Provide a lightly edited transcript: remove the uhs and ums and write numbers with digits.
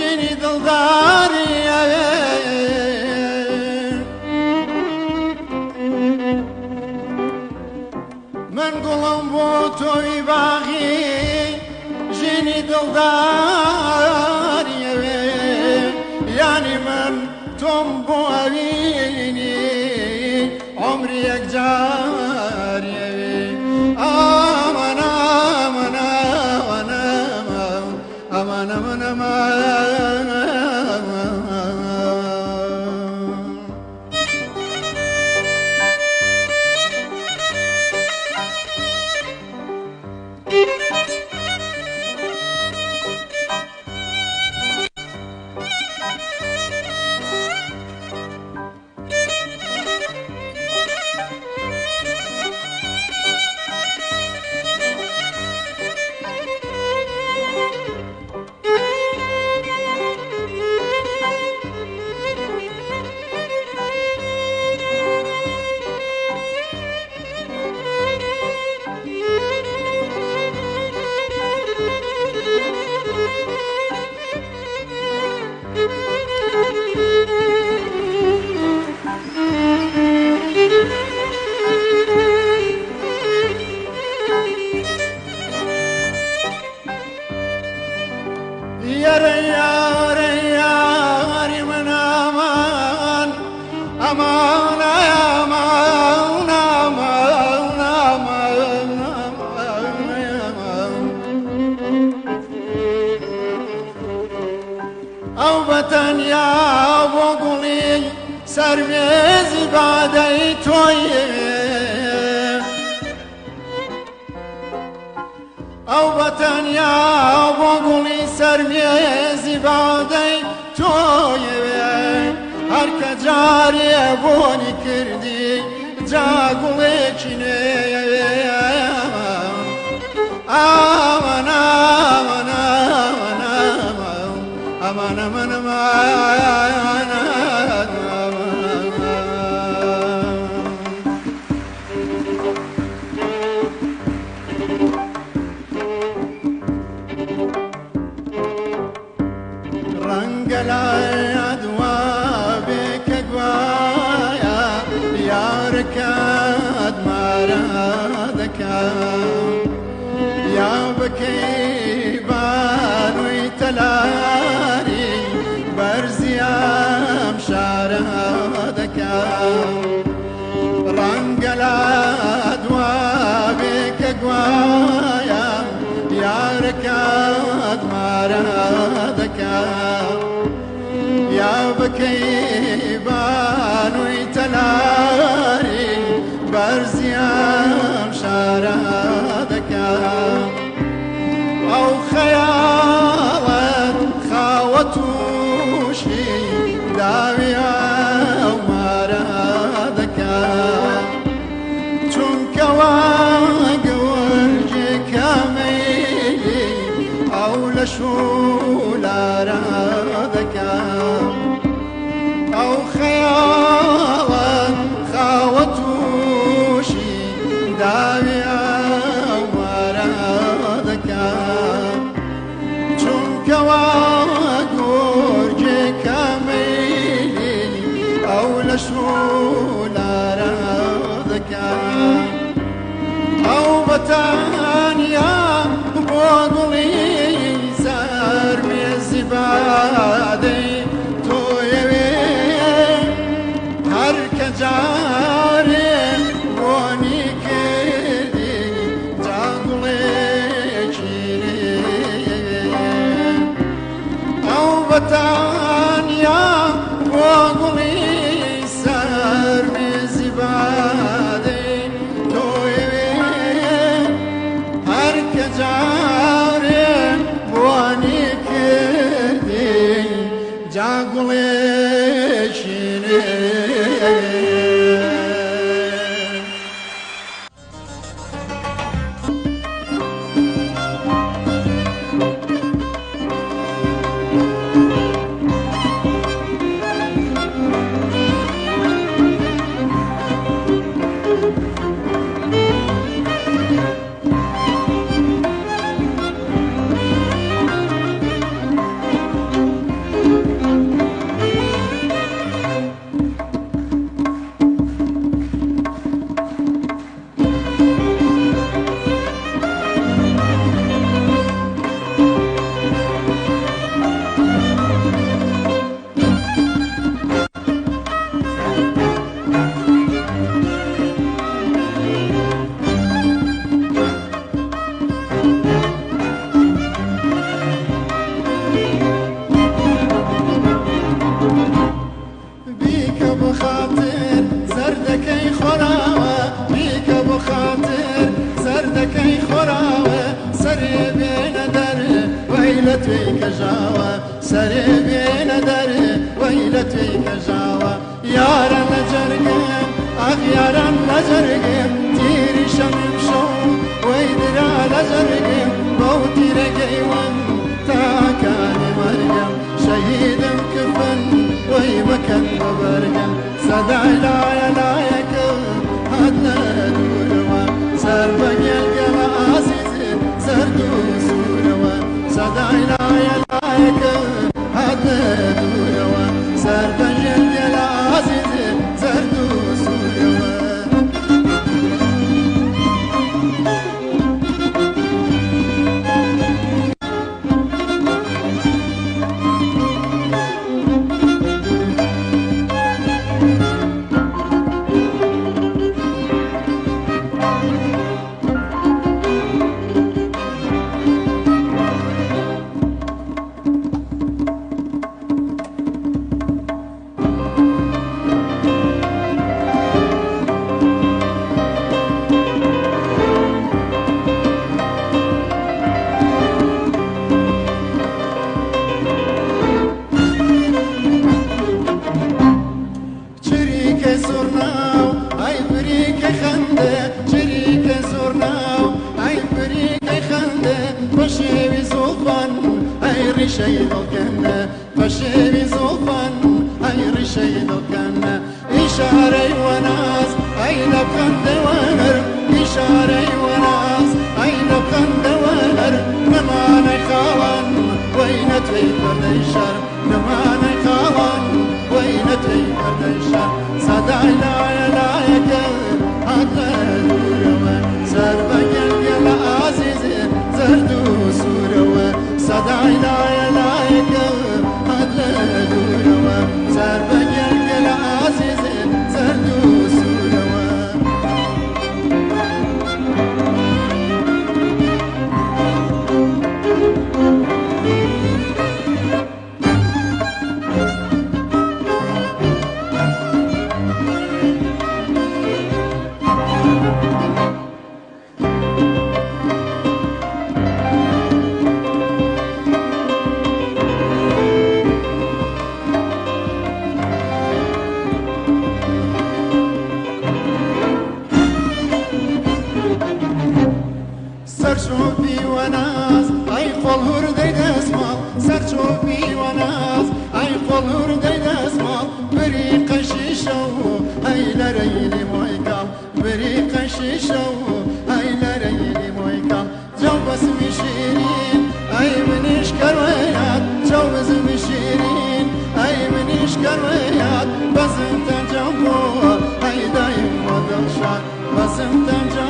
ژینی دڵداریەوێ من گوڵم بۆ تۆی باغی ژینی دڵداریەوێ یانی من تۆم بۆ ئەوینی عمری یەکجاریەوێ ئامان ئامان ئامان ئامان ئامان ئامان یاری من امان امان امان امان امان او بتنیا بۆ گوڵی سەرمێزی بادەی تۆیە ئەو بەتەنیا بۆ گوڵی سەرمێزی بادەی تۆیەوێ هەرکە جارێ بۆنی کردی جا گوڵێکی نوێیەوێ ئامان ئامان ئامان ئامان ئامان ئامان ڕەنگەلایەت وا بێکە گوایە یارەکەت مارە دەکا یا بکەی بانووی تەلاری بەرزیام شارە دەکا ڕەنگەلایەت وا بێکە گوایە یارەکەت مارە دەکا یا بکەی بانووی تەلاری بەرزیام شارە دەکا ئەو خەیاڵەت خاوە تووشی داوی ئەو مارە دەکا چونکەوە گەورجێکە مەیلی ئەو لە شولارە دەکا ئەو خەیاڵەت خاوە تووشی داوی ئەو مارە دەکا چونکەوە گورجێکە مەیلی ئەو لە شولارە دەکا ئەو بەتەنیا بۆ گوڵی سەرمێزی بادەی تۆیەوێ هەرکە جارێ بۆنی کردی جا گوڵێکی نوێیەوێ ئەو بەتەنیا بۆ گوڵی سەرمێزی بادەی تۆیەوێ هەرکە جارێ بۆنی کردی جا گوڵێکی نوێیەوێ ويلتوي كجاوة سري بين دري ويلتوي كجاوة يارا لجرقم يارا لجرقم تيري شمم شو ويدرا لجرقم بوتي رقيوان تاكاني مرقم شهيدم كفن ويمكن وبرقم صدعي لايا لايك هدنا دوروا سربق القلا عزيزي زردو سوروا صدعي لايا لايك هدنا دوروا سربق القلا عزيزي زردو سوروا رشيد الجنة فشيبي زوفان هاي رشيد الجنة إشاري وناس هاي لبخن دوار إشاري وناس هاي لبخن دوار نماني خوان وين تفيكر ديشر نماني خوان وين تفيكر ديشر صدعي لايا لايك هذا دوروا سربك القلا عزيزي زردو سوروا صدعي لايا لايك هذا دوروا سربك القلا عزيزي زردو سوروا سرچوبی وناس ای قلهور دی دسمال سرچوبی وناس ای قلهور دی دسمال بری قشیشو ای لریلی مویکال بری قشیشو ای لریلی مویکال جوبس میشیرین ای منیش کرویات جوبس میشیرین ای منیش کرویات بزم تنجمو ای دایم ودلشان بزم تنجمو